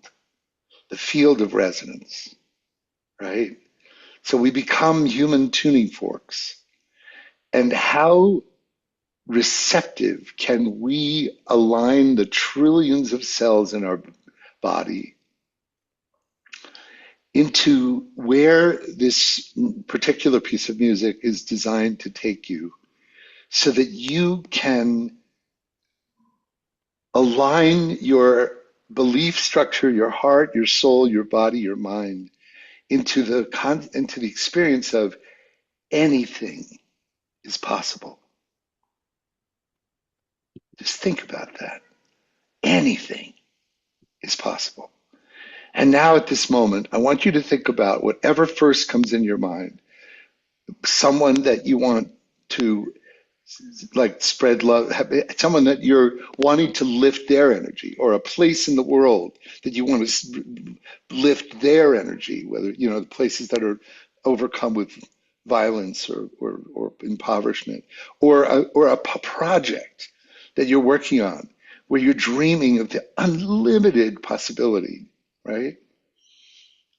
of resonance, right? So we become human tuning forks. And how receptive can we align the trillions of cells in our body into where this particular piece of music is designed to take you, so that you can align your belief structure, your heart, your soul, your body, your mind into the experience of anything is possible. Just think about that. Anything is possible. And now at this moment, I want you to think about whatever first comes in your mind, someone that you want to like spread love, someone that you're wanting to lift their energy, or a place in the world that you want to lift their energy, whether, the places that are overcome with violence or impoverishment, or a project that you're working on where you're dreaming of the unlimited possibility, right?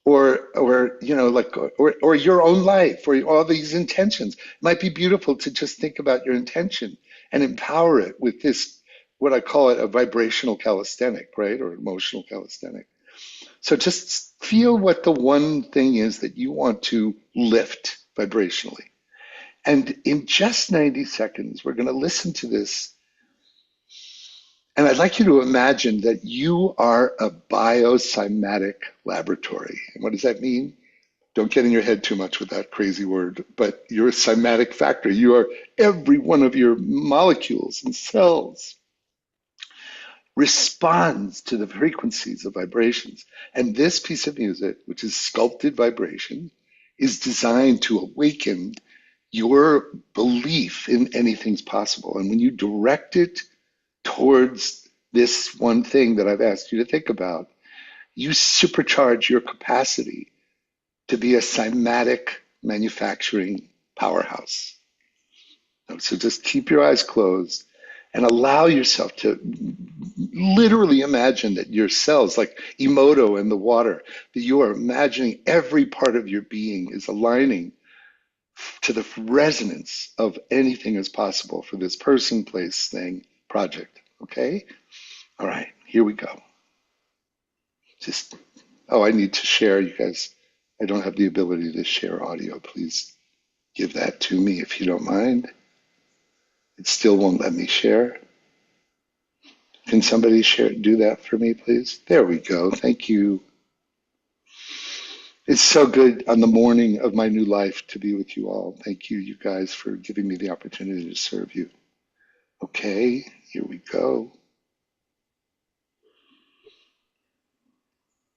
Or your own life, or all these intentions. It might be beautiful to just think about your intention and empower it with this, what I call it, a vibrational calisthenic, right? Or emotional calisthenic. So just feel what the one thing is that you want to lift vibrationally. And in just 90 seconds, we're going to listen to this. And I'd like you to imagine that you are a biocymatic laboratory. And what does that mean? Don't get in your head too much with that crazy word, but you're a cymatic factor. You are, every one of your molecules and cells responds to the frequencies of vibrations. And this piece of music, which is sculpted vibration, is designed to awaken your belief in anything's possible. And when you direct it towards this one thing that I've asked you to think about, you supercharge your capacity to be a cymatic manufacturing powerhouse. So just keep your eyes closed and allow yourself to literally imagine that your cells, like Emoto in the water, that you are imagining every part of your being is aligning to the resonance of anything is possible for this person, place, thing, project. Okay? All right, here we go. I need to share, you guys. I don't have the ability to share audio. Please give that to me if you don't mind. It still won't let me share. Can somebody do that for me, please? There we go. Thank you. It's so good on the morning of my new life to be with you all. Thank you, you guys, for giving me the opportunity to serve you. Okay, here we go.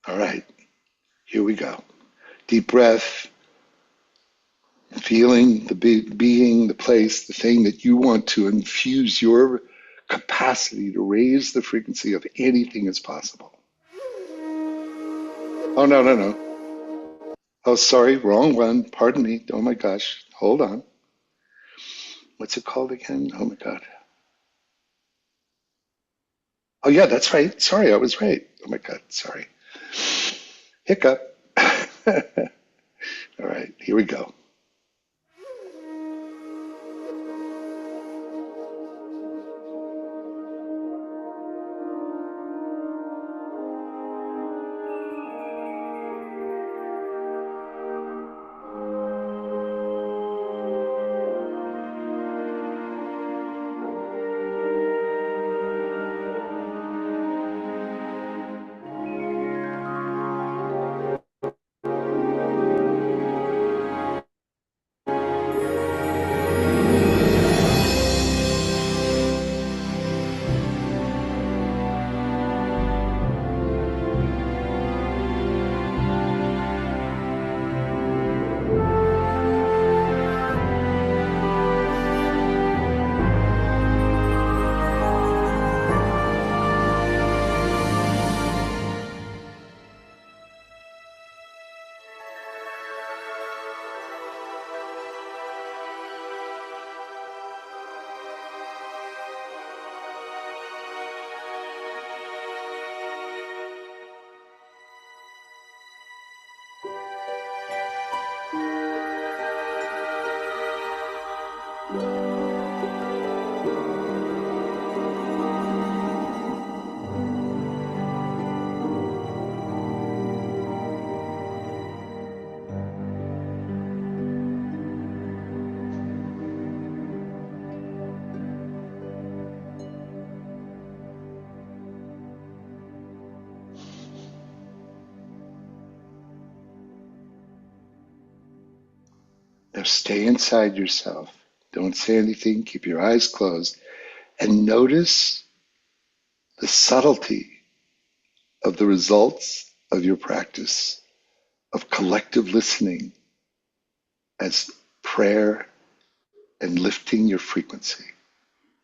All right, here we go. Deep breath, feeling the being, the place, the thing that you want to infuse your capacity to raise the frequency of anything is possible. Oh, no. Oh, sorry, wrong one. Pardon me. Oh my gosh. Hold on. What's it called again? Oh my God. Oh yeah, that's right. Sorry, I was right. Oh my God, sorry. Hiccup. All right, here we go. Now stay inside yourself. Don't say anything. Keep your eyes closed and notice the subtlety of the results of your practice of collective listening as prayer and lifting your frequency.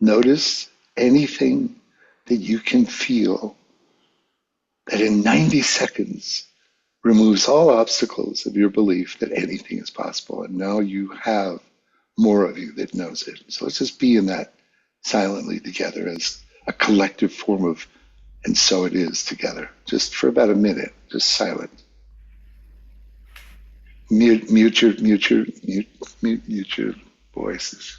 Notice anything that you can feel that in 90 seconds removes all obstacles of your belief that anything is possible. And now you have more of you that knows it. So let's just be in that silently together as a collective form of, and so it is together, just for about a minute, just silent. Mute your voices.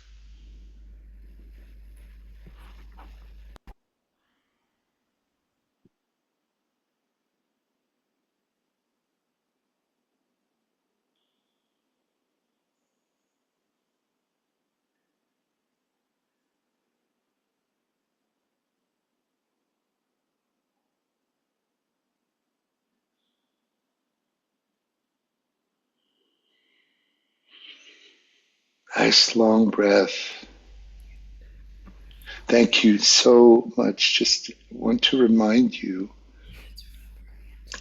Nice long breath. Thank you so much. Just want to remind you,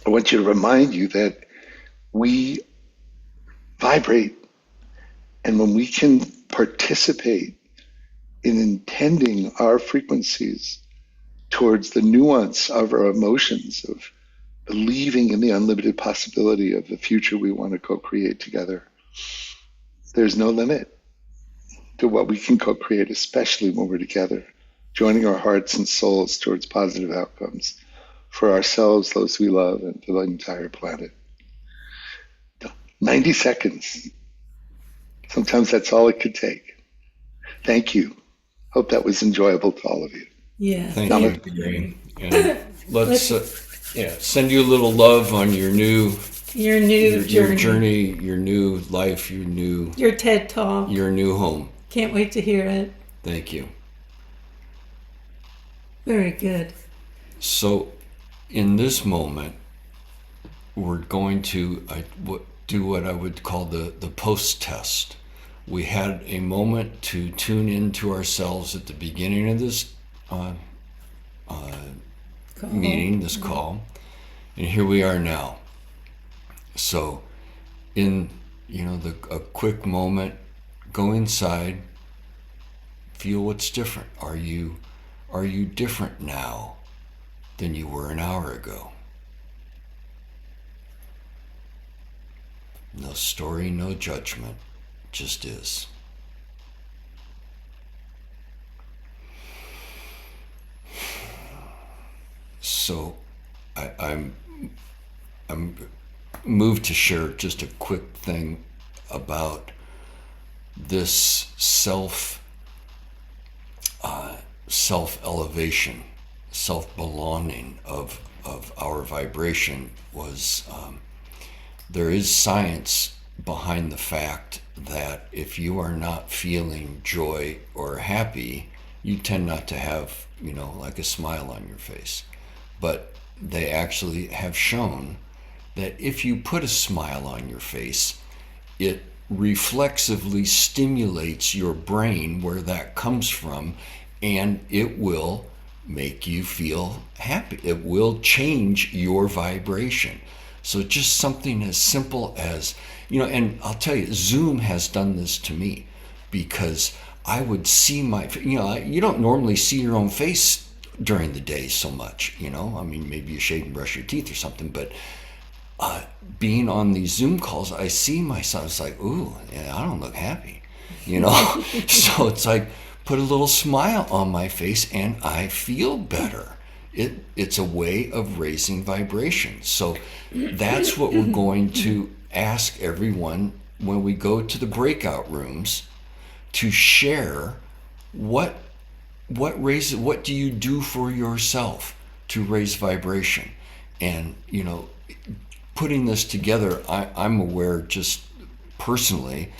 that we vibrate. And when we can participate in intending our frequencies towards the nuance of our emotions, of believing in the unlimited possibility of the future we want to co-create together, there's no limit to what we can co-create, especially when we're together, joining our hearts and souls towards positive outcomes for ourselves, those we love, and for the entire planet. 90 seconds. Sometimes that's all it could take. Thank you. Hope that was enjoyable to all of you. Yeah. Thank you, Gary. And let's send you a little love on your new journey, your new life, your TED Talk, your new home. Can't wait to hear it. Thank you. Very good. So, in this moment, we're going to do what I would call the post-test. We had a moment to tune into ourselves at the beginning of this meeting, this call, and here we are now. So, in a quick moment, go inside, feel what's different. Are you different now than you were an hour ago? No story, no judgment, just is. So I'm moved to share just a quick thing about this self-elevation, self-belonging of our vibration was there is science behind the fact that if you are not feeling joy or happy, you tend not to have, like a smile on your face. But they actually have shown that if you put a smile on your face, it reflexively stimulates your brain where that comes from, and it will make you feel happy. It will change your vibration. So just something as simple as, and I'll tell you, Zoom has done this to me, because I would see you don't normally see your own face during the day so much, maybe you shave and brush your teeth or something, but being on these Zoom calls, I see myself, it's like, ooh, yeah, I don't look happy, So it's like, put a little smile on my face and I feel better. It's a way of raising vibration. So that's what we're going to ask everyone when we go to the breakout rooms, to share what do you do for yourself to raise vibration. And putting this together, I'm aware just personally,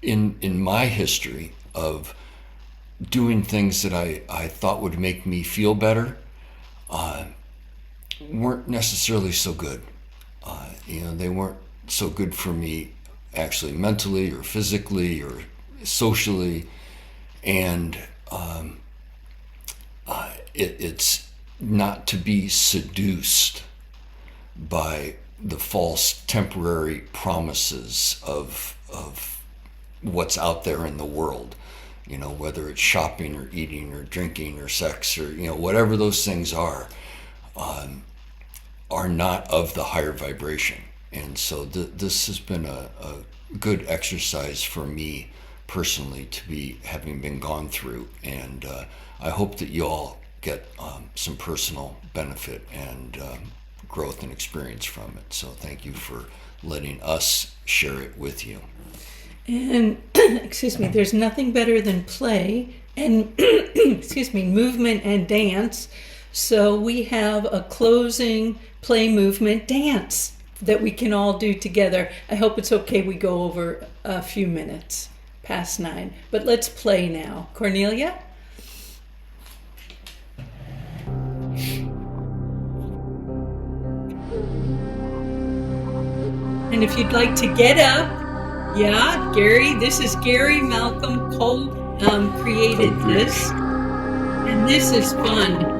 in my history of doing things that I thought would make me feel better, weren't necessarily so good. They weren't so good for me actually mentally or physically or socially. And it's not to be seduced by the false temporary promises of what's out there in the world, whether it's shopping or eating or drinking or sex or, whatever those things are not of the higher vibration. And so this has been a good exercise for me personally to be having been gone through. And I hope that you all get some personal benefit and growth and experience from it. So thank you for letting us share it with you. And excuse me, there's nothing better than play and movement and dance. So we have a closing play, movement, dance that we can all do together. I hope it's okay we go over a few minutes past 9, but let's play now. Cornelia? And if you'd like to get up, yeah, Gary, this is Gary Malcolm Cole created this, and this is fun.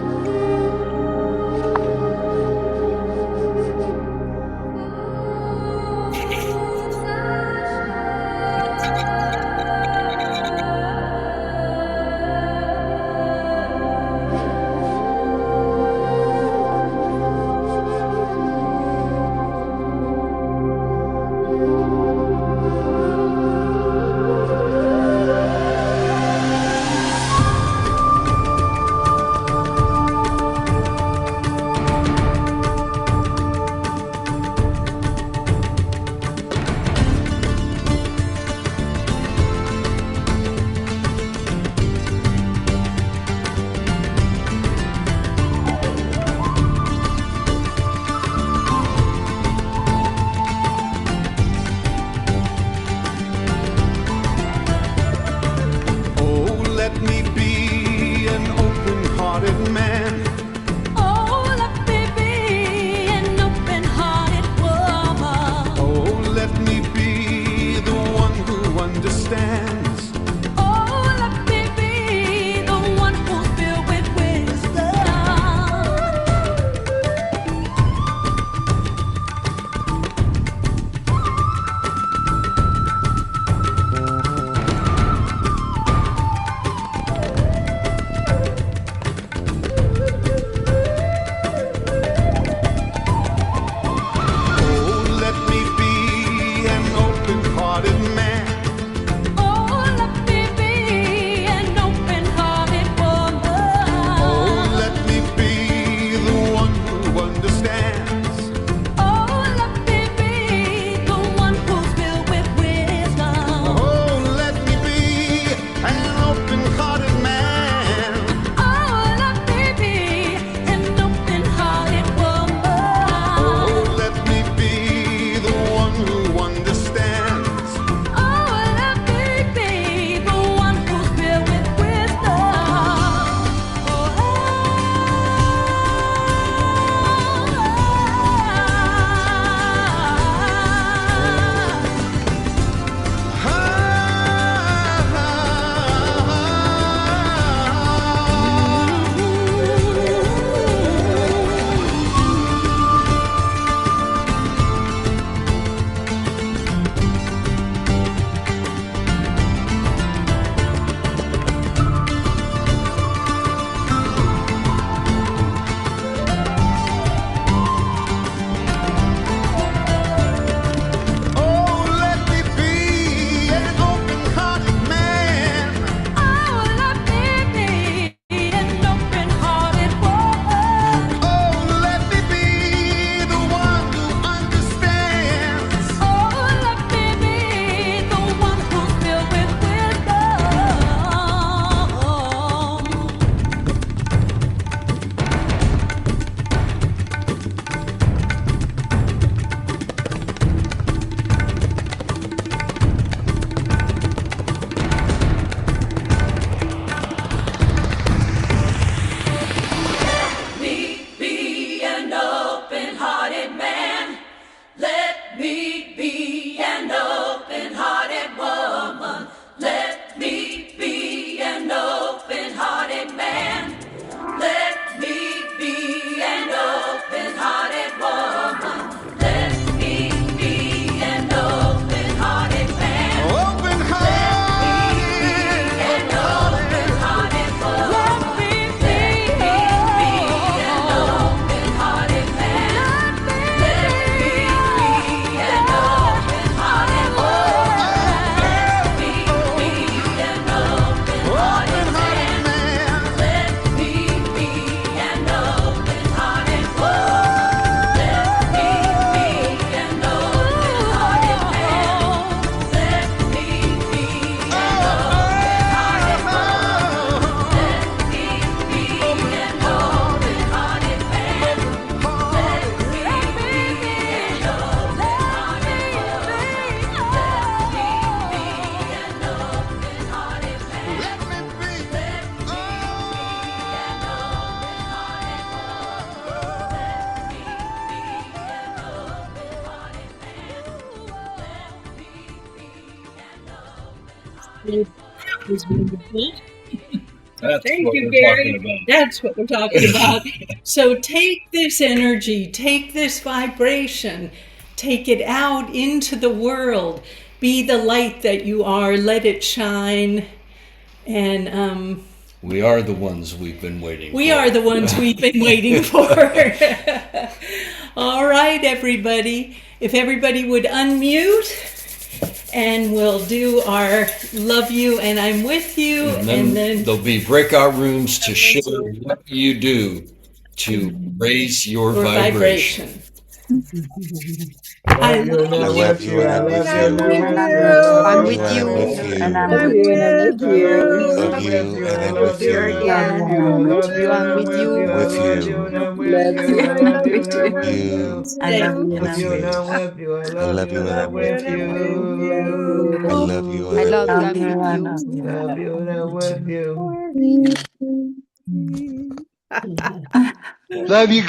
That was wonderful. That's Thank what you, we're Gary. talking about. That's what we're talking about. So take this energy, take this vibration, take it out into the world. Be the light that you are. Let it shine. And We are the ones we've been waiting for. we are the ones we've been waiting for. All right, everybody. If everybody would unmute, and we'll do our love you and I'm with you. And then there'll be breakout rooms to share what you do to raise your vibration. I love you. I love you. I'm with you. and I'm Love with you and I'm with you. Love you and I'm with you again. Love you, I'm with you. With you. Love you, I love you. I love you and I'm with you. I love you and I'm with you. I love you and I'm with you. Love you